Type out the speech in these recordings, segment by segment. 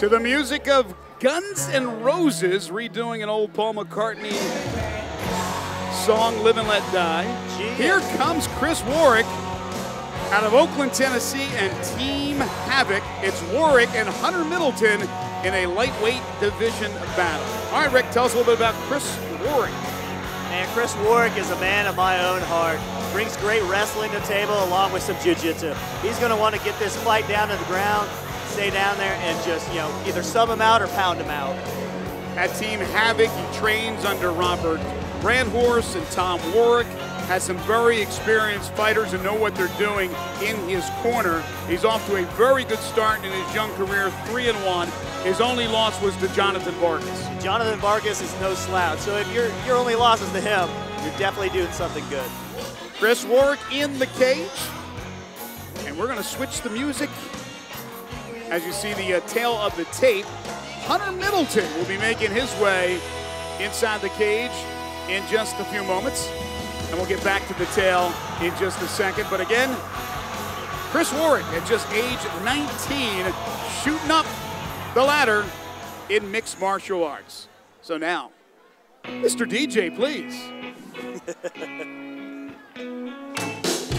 To the music of Guns N' Roses redoing an old Paul McCartney song, Live and Let Die. Here comes Chris Warrick out of Oakland, Tennessee, and Team Havoc. It's Warrick and Hunter Middleton in a lightweight division battle. All right, Rick, tell us a little bit about Chris Warrick. And Chris Warrick is a man of my own heart. Brings great wrestling to the table along with some jiu-jitsu. He's going to want to get this fight down to the ground, stay down there, and just, you know, either sub him out or pound him out. At Team Havoc, he trains under Robert Brandhorst and Tom Warrick. Has some very experienced fighters and know what they're doing in his corner. He's off to a very good start in his young career, 3-1. His only loss was to Jonathan Vargas. Jonathan Vargas is no slouch, so if your only loss is to him, you're definitely doing something good. Chris Warrick in the cage, and we're going to switch the music. As you see the tail of the tape, Hunter Middleton will be making his way inside the cage in just a few moments. And we'll get back to the tail in just a second. But again, Chris Warrick at just age 19, shooting up the ladder in mixed martial arts. So now, Mr. DJ, please.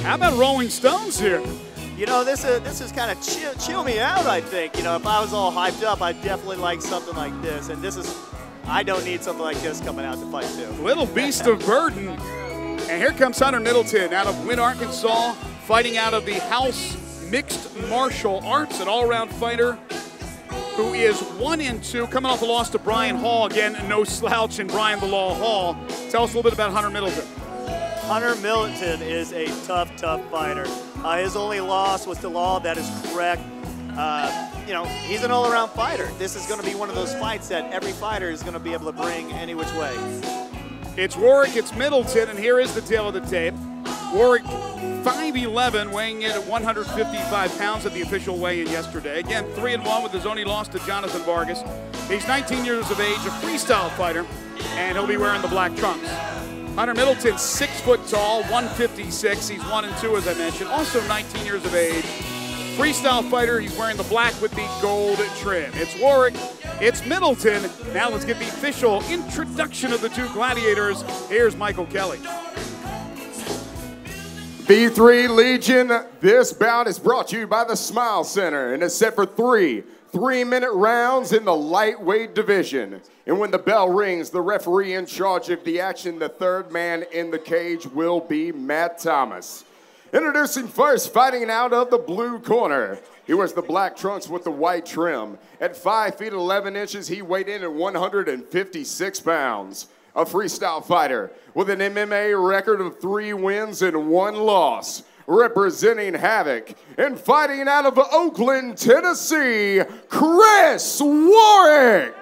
How about Rolling Stones here? You know, this is kind of chill me out, I think. You know, if I was all hyped up, I'd definitely like something like this. And this is, I don't need something like this coming out to fight too. Little beast of burden. And here comes Hunter Middleton out of Wynn, Arkansas, fighting out of the House Mixed Martial Arts, an all-around fighter who is 1-2, coming off a loss to Brian Hall. Again, no slouch in Brian the Law Hall. Tell us a little bit about Hunter Middleton. Hunter Middleton is a tough fighter. His only loss was to Law. That is correct. You know, he's an all-around fighter. This is going to be one of those fights that every fighter is going to be able to bring any which way. It's Warrick, it's Middleton, and here is the tail of the tape. Warrick, 5'11", weighing in at 155 pounds at the official weigh-in yesterday. Again, 3-1 with his only loss to Jonathan Vargas. He's 19 years of age, a freestyle fighter, and he'll be wearing the black trunks. Hunter Middleton, 6 foot tall, 156. He's 1-2, as I mentioned. Also 19 years of age. Freestyle fighter, he's wearing the black with the gold trim. It's Warrick, it's Middleton. Now let's get the official introduction of the two gladiators. Here's Michael Kelly. V3 Legion, this bout is brought to you by the Smile Center and is set for 3 3-minute rounds in the lightweight division. And when the bell rings, the referee in charge of the action, the third man in the cage, will be Matt Thomas. Introducing first, fighting out of the blue corner. He wears the black trunks with the white trim. At 5 feet 11 inches, he weighed in at 156 pounds. A freestyle fighter with an MMA record of 3 wins and 1 loss. Representing Havoc and fighting out of Oakland, Tennessee, Chris Warrick.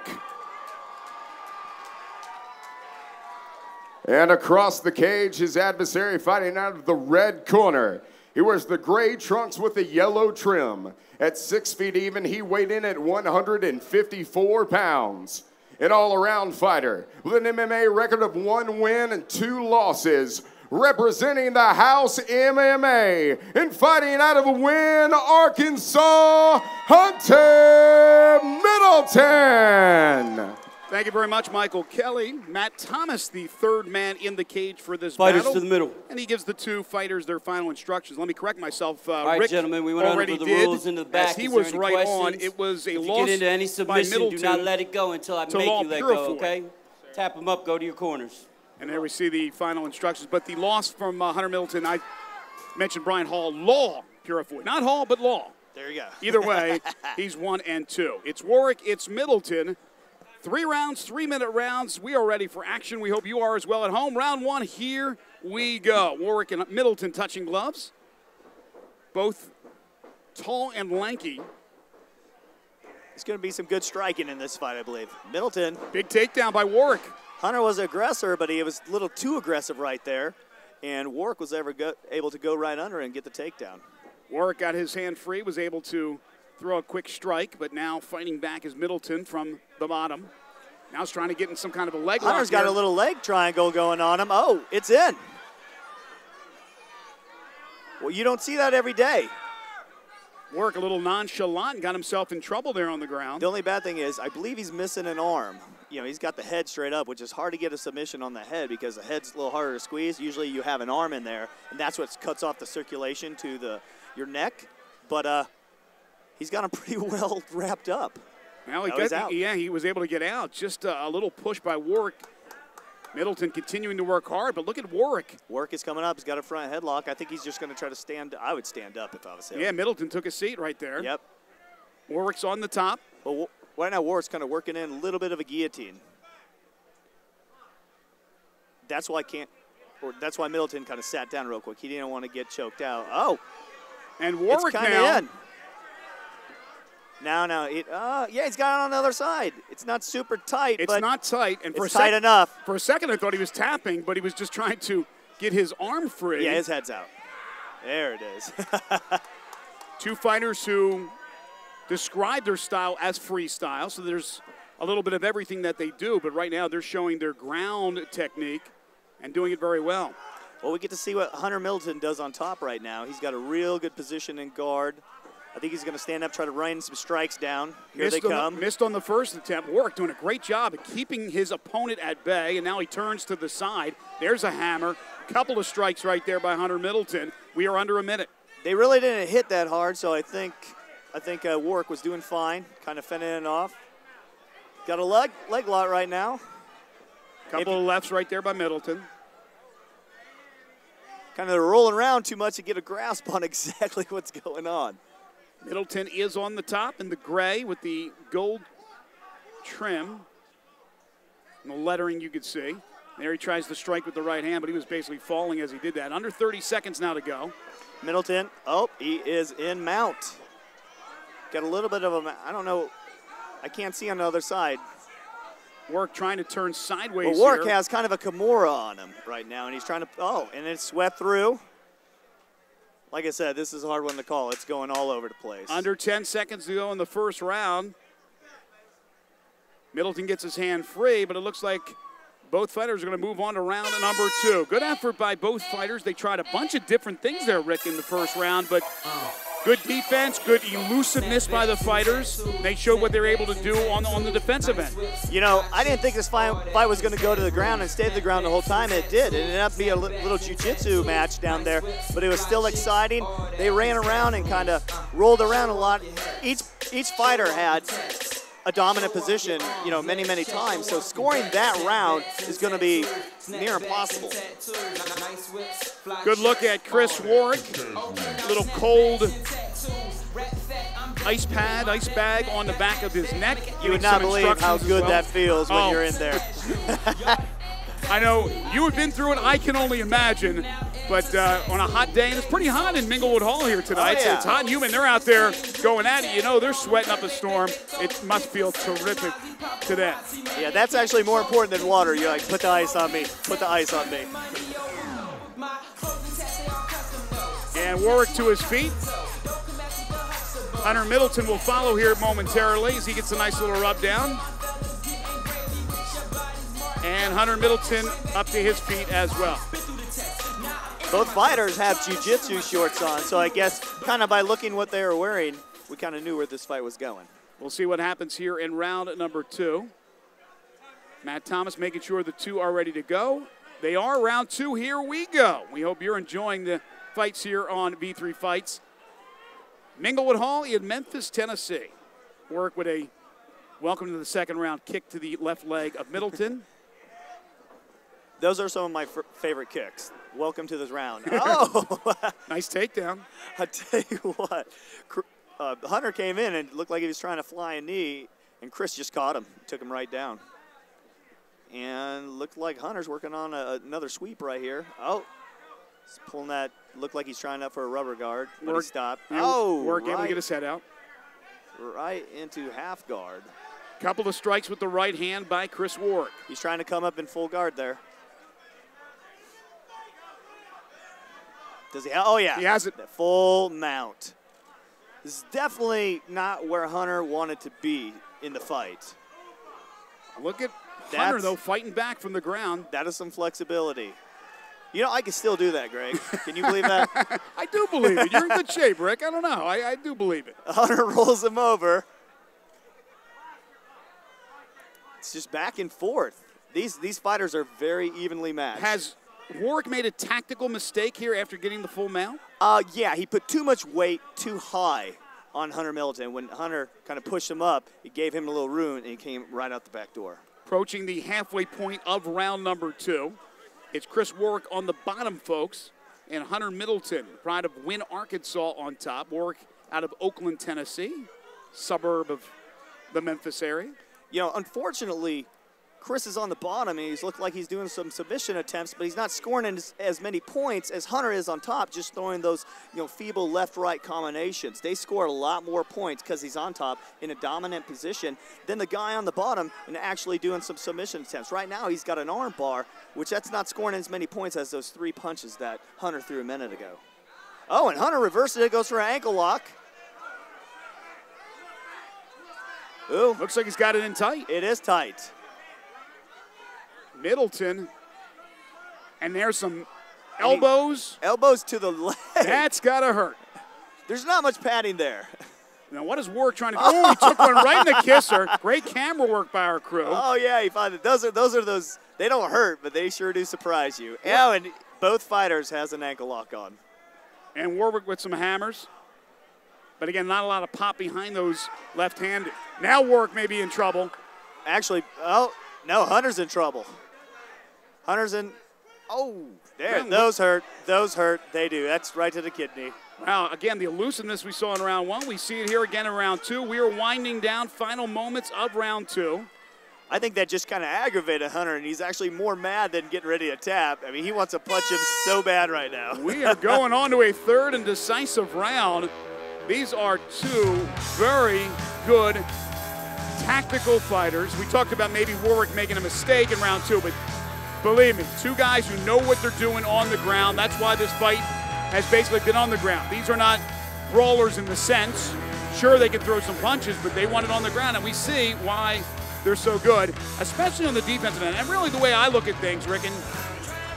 And across the cage, his adversary fighting out of the red corner. He wears the gray trunks with the yellow trim. At 6 feet even, he weighed in at 154 pounds. An all-around fighter with an MMA record of 1 win and 2 losses. Representing the House MMA and fighting out of Wynn, Arkansas, Hunter Middleton. Thank you very much, Michael Kelly. Matt Thomas, the third man in the cage for this Fighters battle. to the middle. And he gives the two fighters their final instructions. Let me correct myself. All right, Rick gentlemen, we went over the rules in the back. As he Is was there any right questions? on, it was a if loss you get into any by submission, Middleton. do not let it go until I make you let go, okay? Tap them up, go to your corners. And there we see the final instructions. But the loss from Hunter Middleton, I mentioned Brian Hall, Law Purifoy. Not Hall, but Law. There you go. Either way, he's 1-2. It's Warrick, it's Middleton. 3 rounds, 3-minute rounds. We are ready for action. We hope you are as well at home. Round 1, here we go. Warrick and Middleton touching gloves. Both tall and lanky. There's going to be some good striking in this fight, I believe. Middleton. Big takedown by Warrick. Hunter was an aggressor, but he was a little too aggressive right there. And Warrick was able to go right under and get the takedown. Warrick got his hand free, was able to throw a quick strike, but now fighting back is Middleton from the bottom. Now he's trying to get in some kind of a leg lock. Hunter's got a little leg triangle going on him. Oh, it's in. Well, you don't see that every day. Warrick a little nonchalant, got himself in trouble there on the ground. The only bad thing is I believe he's missing an arm. You know, he's got the head straight up, which is hard to get a submission on the head because the head's a little harder to squeeze. Usually you have an arm in there, and that's what cuts off the circulation to your neck. But he's got him pretty well wrapped up. Well, he was able to get out. Just a little push by Warrick. Middleton continuing to work hard, but look at Warrick. Warrick is coming up. He's got a front headlock. I think he's just going to try to stand. I would stand up if I was him. Yeah, Middleton took a seat right there. Yep. Warrick's on the top. Well, right now Warrick's kind of working in a little bit of a guillotine. That's why Middleton kind of sat down real quick. He didn't want to get choked out. Oh. And Warrick now. In. Now, yeah, he's got it on the other side. It's not super tight, but it's not tight, and it's tight enough. For a second, I thought he was tapping, but he was just trying to get his arm free. Yeah, his head's out. There it is. Two fighters who describe their style as freestyle, so there's a little bit of everything that they do, but right now they're showing their ground technique and doing it very well. Well, we get to see what Hunter Middleton does on top right now. He's got a real good position in guard. I think he's going to stand up, try to rain some strikes down. Here they come. Missed on the first attempt. Warrick doing a great job of keeping his opponent at bay, and now he turns to the side. There's a hammer. Couple of strikes right there by Hunter Middleton. We are under a minute. They really didn't hit that hard, so I think Warrick was doing fine, kind of fending it off. Got a leg lock right now. Couple of lefts right there by Middleton. Kind of rolling around too much to get a grasp on exactly what's going on. Middleton is on the top in the gray with the gold trim. And the lettering you could see. There he tries to strike with the right hand, but he was basically falling as he did that. Under 30 seconds now to go. Middleton, he is in mount. Got a little bit of a, I don't know, I can't see on the other side. Warrick trying to turn sideways Warrick here. has kind of a Kimura on him right now, and he's trying to, and it's swept through. Like I said, this is a hard one to call. It's going all over the place. Under 10 seconds to go in the first round. Middleton gets his hand free, but it looks like both fighters are going to move on to round number 2. Good effort by both fighters. They tried a bunch of different things there, Rick, in the first round, but good defense, good elusiveness by the fighters. They showed what they were able to do on the defensive end. You know, I didn't think this fight was going to go to the ground and stay to the ground the whole time. It did. It ended up being a little jiu-jitsu match down there, but it was still exciting. They ran around and kind of rolled around a lot. Each fighter had a dominant position, you know, many, many times. So scoring that round is going to be near impossible. Good look at Chris Warrick. A little cold ice bag on the back of his neck. You would not believe how good that feels when you're in there. I know you have been through it. I can only imagine. But on a hot day, and it's pretty hot in Minglewood Hall here tonight, so it's hot and humid. They're out there going at it. You know, they're sweating up a storm. It must feel terrific today. Yeah, that's actually more important than water. You're like, put the ice on me. Put the ice on me. And Warrick to his feet. Hunter Middleton will follow here momentarily as he gets a nice little rub down. And Hunter Middleton up to his feet as well. Both fighters have jiu-jitsu shorts on, so I guess kind of by looking what they were wearing, we kind of knew where this fight was going. We'll see what happens here in round number 2. Matt Thomas making sure the two are ready to go. They are round 2. Here we go. We hope you're enjoying the fights here on V3 Fights. Minglewood Hall in Memphis, Tennessee. Warrick with a welcome to the second round kick to the left leg of Middleton. Those are some of my favorite kicks. Welcome to this round. Oh! Nice takedown. I tell you what, Hunter came in and looked like he was trying to fly a knee, and Chris just caught him, took him right down. And looked like Hunter's working on another sweep right here. Oh, he's pulling that, looked like he's trying up for a rubber guard, but he stopped. Warrick able to get his head out. Right into half guard. Couple of strikes with the right hand by Chris Warrick. He's trying to come up in full guard there. Does he? Oh, yeah. He has it. The full mount. This is definitely not where Hunter wanted to be in the fight. Look at Hunter, though, fighting back from the ground. That is some flexibility. You know, I can still do that, Greg. Can you believe that? I do believe it. You're in good shape, Rick. I don't know. I do believe it. Hunter rolls him over. It's just back and forth. These fighters are very evenly matched. Has Warrick made a tactical mistake here after getting the full mount? Yeah, he put too much weight too high on Hunter Middleton. When Hunter kind of pushed him up, it gave him a little room, and he came right out the back door. Approaching the halfway point of round number 2. It's Chris Warrick on the bottom, folks, and Hunter Middleton, pride of Wynne, Arkansas, on top. Warrick out of Oakland, Tennessee, suburb of the Memphis area. You know, unfortunately, Chris is on the bottom, and he's looked like he's doing some submission attempts, but he's not scoring as many points as Hunter is on top, just throwing those, feeble left-right combinations. They score a lot more points because he's on top in a dominant position than the guy on the bottom and actually doing some submission attempts. Right now, he's got an arm bar, which that's not scoring as many points as those 3 punches that Hunter threw a minute ago. Oh, and Hunter reverses it, goes for an ankle lock. Ooh. Looks like he's got it in tight. It is tight. Middleton, and there's some elbows. Elbows to the leg. That's got to hurt. There's not much padding there. Now, what is Warrick trying to do? Oh, he took one right in the kisser. Great camera work by our crew. Oh, yeah, he found it. Those are those, they don't hurt, but they sure do surprise you. Yeah, and both fighters has an ankle lock on. And Warrick with some hammers. But again, not a lot of pop behind those left-handed. Now Warrick may be in trouble. Actually, oh, no, Hunter's in trouble. Hunter's in, oh, there, those hurt, they do. That's right to the kidney. Wow, again, the elusiveness we saw in round 1, we see it here again in round 2. We are winding down final moments of round 2. I think that just kind of aggravated Hunter, and he's actually more mad than getting ready to tap. I mean, he wants to punch him so bad right now. We are going on to a third and decisive round. These are 2 very good tactical fighters. We talked about maybe Warrick making a mistake in round 2, but believe me, 2 guys who know what they're doing on the ground. That's why this fight has basically been on the ground. These are not brawlers in the sense. Sure, they can throw some punches, but they want it on the ground, and we see why they're so good, especially on the defensive end. And really the way I look at things, Rick, and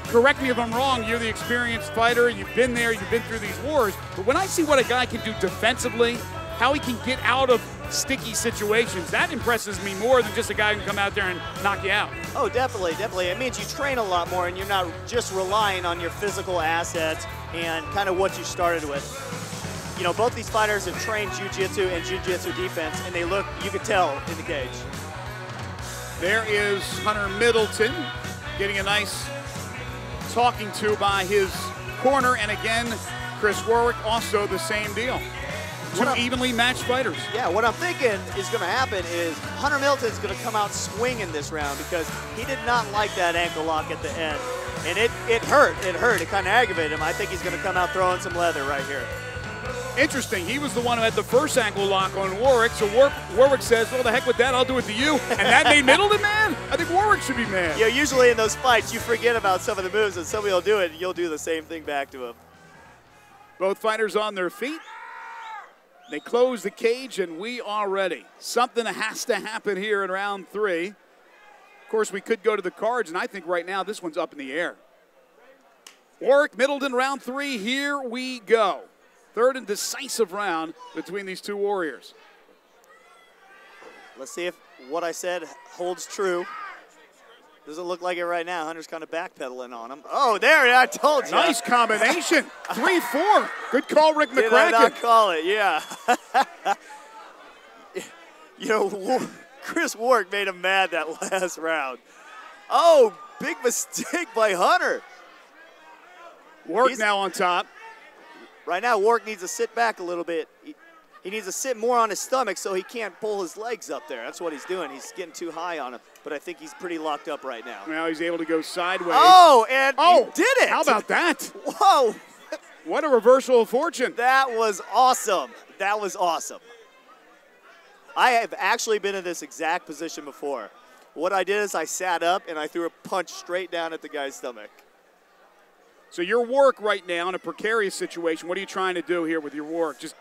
correct me if I'm wrong, you're the experienced fighter, you've been there, you've been through these wars, but when I see what a guy can do defensively, how he can get out of sticky situations, that impresses me more than just a guy who can come out there and knock you out. Oh, definitely, definitely. It means you train a lot more and you're not just relying on your physical assets and kind of what you started with. You know, both these fighters have trained jiu-jitsu and jiu-jitsu defense, and they look, you could tell in the cage. There is Hunter Middleton getting a nice talking to by his corner, and again, Chris Warrick also the same deal. 2 evenly matched fighters. Yeah, what I'm thinking is going to happen is Hunter Middleton's going to come out swinging this round because he did not like that ankle lock at the end. And it hurt. It kind of aggravated him. I think he's going to come out throwing some leather right here. Interesting. He was the one who had the first ankle lock on Warrick, so Warrick says, well, the heck with that, I'll do it to you. And that made Middleton mad? I think Warrick should be mad. Yeah, usually in those fights, you forget about some of the moves, and somebody will do it, and you'll do the same thing back to him. Both fighters on their feet. They close the cage, and we are ready. Something has to happen here in round 3. Of course, we could go to the cards, and I think right now this one's up in the air. Warrick, Middleton, round 3, here we go. Third and decisive round between these 2 warriors. Let's see if what I said holds true. Doesn't look like it right now. Hunter's kind of backpedaling on him. Oh, there, I told you. Nice combination. 3-4. Good call, Rick McCracken. Did I not call it? Yeah. You know, Chris Warrick made him mad that last round. Oh, big mistake by Hunter. Warrick now on top. Right now, Warrick needs to sit back a little bit. He needs to sit more on his stomach so he can't pull his legs up there. That's what he's doing. He's getting too high on him, but I think he's pretty locked up right now. Now he's able to go sideways. Oh, and he did it. How about that? Whoa. What a reversal of fortune. That was awesome. That was awesome. I have actually been in this exact position before. What I did is I sat up and I threw a punch straight down at the guy's stomach. So your Warrick right now in a precarious situation, what are you trying to do here with your Warrick? Just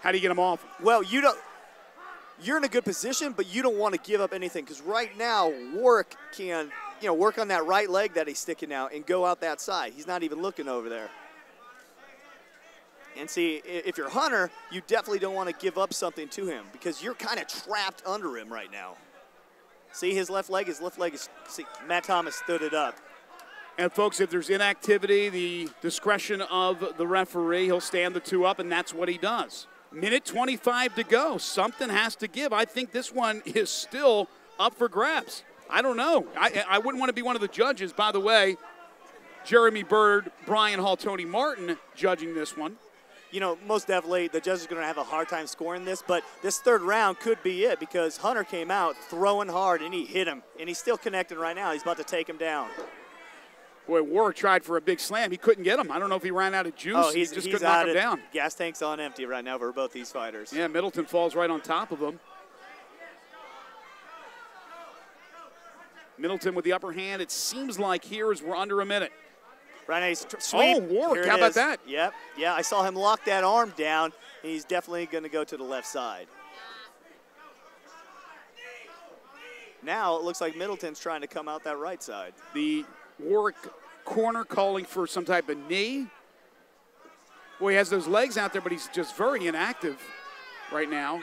how do you get him off? Well, you're in a good position, but you don't want to give up anything because right now Warrick can, you know, work on that right leg that he's sticking out and go out that side. He's not even looking over there. And see, if you're Hunter, you definitely don't want to give up something to him because you're kind of trapped under him right now. See his left leg is, see, Matt Thomas stood it up. And folks, if there's inactivity, the discretion of the referee, he'll stand the two up, and that's what he does. Minute 25 to go. Something has to give. I think this one is still up for grabs. I don't know. I wouldn't want to be one of the judges. By the way, Jeremy Bird, Brian Hall, Tony Martin judging this one. You know, most definitely the judge is going to have a hard time scoring this, but this third round could be it because Hunter came out throwing hard, and he hit him, and he's still connecting right now. He's about to take him down. Boy, Warrick tried for a big slam. He couldn't get him. I don't know if he ran out of juice. Oh, he just couldn't knock him down. Gas tank's on empty right now for both these fighters. Yeah, Middleton falls right on top of him. Middleton with the upper hand. It seems like here is we're under a minute. Right now he's sweep. Oh, Warrick, how about that? Yep, yeah, I saw him lock that arm down, and he's definitely going to go to the left side. Now it looks like Middleton's trying to come out that right side. The Warrick corner calling for some type of knee. Boy, he has those legs out there, but he's just very inactive right now.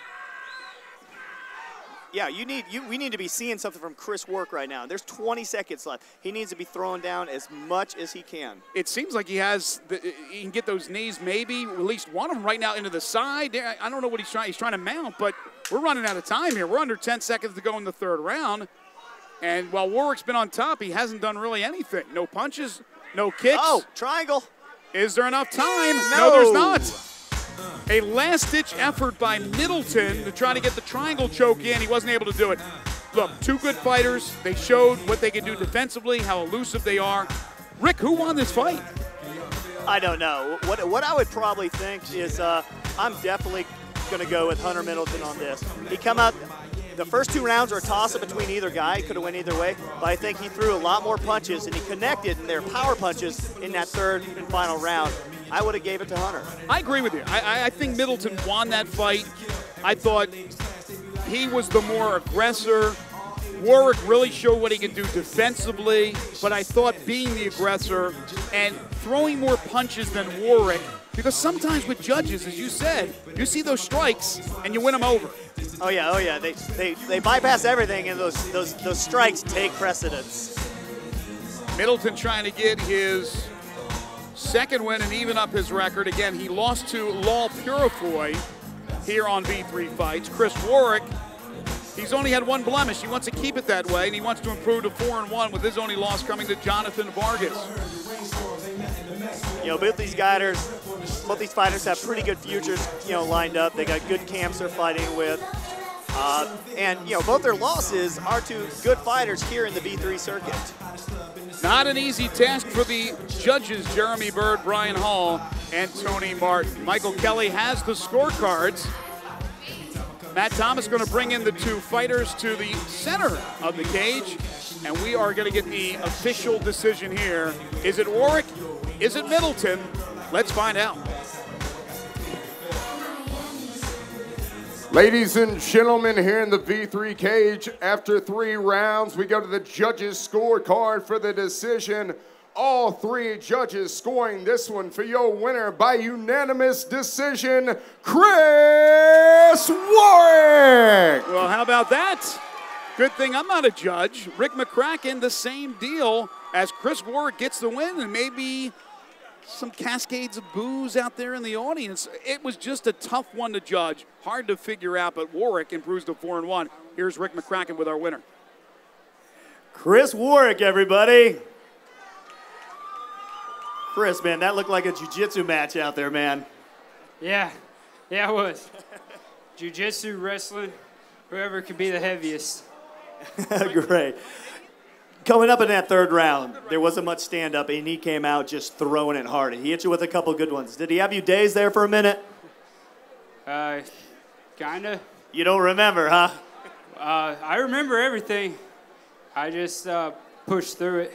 Yeah, we need to be seeing something from Chris Warrick right now. There's 20 seconds left. He needs to be throwing down as much as he can. It seems like he can get those knees, maybe at least one of them right now into the side. I don't know what he's trying. He's trying to mount, but we're running out of time here. We're under 10 seconds to go in the third round. And while Warrick's been on top, he hasn't done really anything. No punches, no kicks. Oh, triangle. Is there enough time? No, there's not. A last-ditch effort by Middleton to try to get the triangle choke in. He wasn't able to do it. Look, two good fighters. They showed what they can do defensively, how elusive they are. Rick, who won this fight? I don't know. What I would probably think is I'm definitely going to go with Hunter Middleton on this. He come out, the first two rounds were a toss-up between either guy. He could have went either way, but I think he threw a lot more punches, and he connected, and their power punches in that third and final round. I would have gave it to Hunter. I agree with you. I think Middleton won that fight. I thought he was the more aggressor. Warrick really showed what he can do defensively, but I thought being the aggressor and throwing more punches than Warrick, because sometimes with judges, as you said, you see those strikes and you win them over. Oh yeah. They bypass everything, and those strikes take precedence. Middleton trying to get his second win and even up his record. Again, he lost to Law Purifoy here on V3 Fights. Chris Warrick, he's only had one blemish. He wants to keep it that way, and he wants to improve to 4-1 with his only loss coming to Jonathan Vargas. You know, both these fighters have pretty good futures, you know, lined up. They got good camps they're fighting with. And, you know, both their losses are to good fighters here in the V3 circuit. Not an easy task for the judges, Jeremy Bird, Brian Hall, and Tony Martin. Michael Kelly has the scorecards. Matt Thomas going to bring in the two fighters to the center of the cage, and we are going to get the official decision here. Is it Warrick? Is it Middleton? Let's find out. Ladies and gentlemen, here in the V3 cage, after 3 rounds, we go to the judges' scorecard for the decision. All 3 judges scoring this one for your winner by unanimous decision, Chris Warrick. Well, how about that? Good thing I'm not a judge. Rick McCracken, the same deal as Chris Warrick gets the win, and maybe some cascades of boos out there in the audience. It was just a tough one to judge. Hard to figure out, but Warrick improves to 4-1. Here's Rick McCracken with our winner. Chris Warrick, everybody. Chris, man, that looked like a jiu-jitsu match out there, man. Yeah, it was. Jiu-jitsu, wrestling, whoever could be the heaviest. Great. Coming up in that third round, there wasn't much stand-up, and he came out just throwing it hard. He hit you with a couple good ones. Did he have you dazed there for a minute? Kinda. You don't remember, huh? I remember everything. I just pushed through it.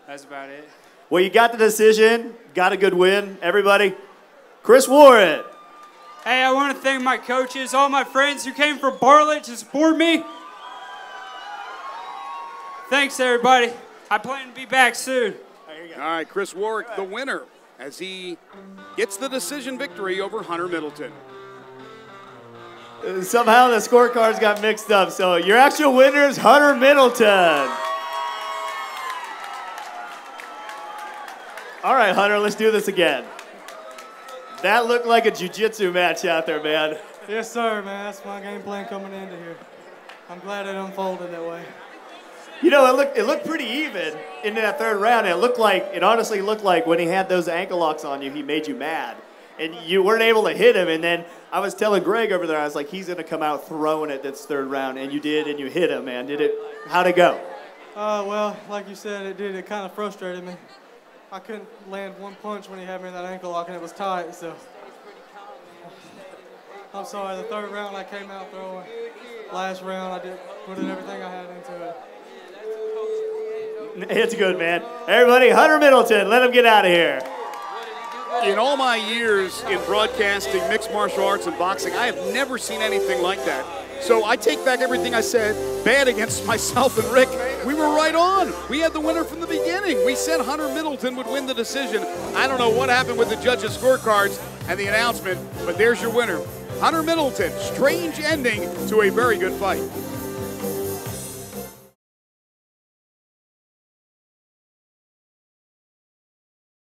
That's about it. Well, you got the decision, got a good win. Everybody, Chris Warrick. Hey, I want to thank my coaches, all my friends who came from Bartlett to support me. Thanks, everybody. I plan to be back soon. All right, Chris Warrick, the winner, as he gets the decision victory over Hunter Middleton. Somehow the scorecards got mixed up, so your actual winner is Hunter Middleton. All right, Hunter, let's do this again. That looked like a jiu-jitsu match out there, man. Yes, sir, man. That's my game plan coming into here. I'm glad it unfolded that way. You know, it looked pretty even in that third round. It honestly looked like when he had those ankle locks on you, he made you mad. And you weren't able to hit him. And then I was telling Greg over there, I was like, he's going to come out throwing it this third round. And you did, and you hit him, man. How'd it go? Well, like you said, it did. It kind of frustrated me. I couldn't land one punch when he had me in that ankle lock, and it was tight, so. I'm sorry, the third round I came out throwing. Last round I did put in everything I had into it. It's good, man. Everybody, Hunter Middleton, let him get out of here. In all my years in broadcasting mixed martial arts and boxing, I have never seen anything like that. So I take back everything I said bad against myself and Rick. We were right on. We had the winner from the beginning. We said Hunter Middleton would win the decision. I don't know what happened with the judges' scorecards and the announcement, but there's your winner. Hunter Middleton, strange ending to a very good fight.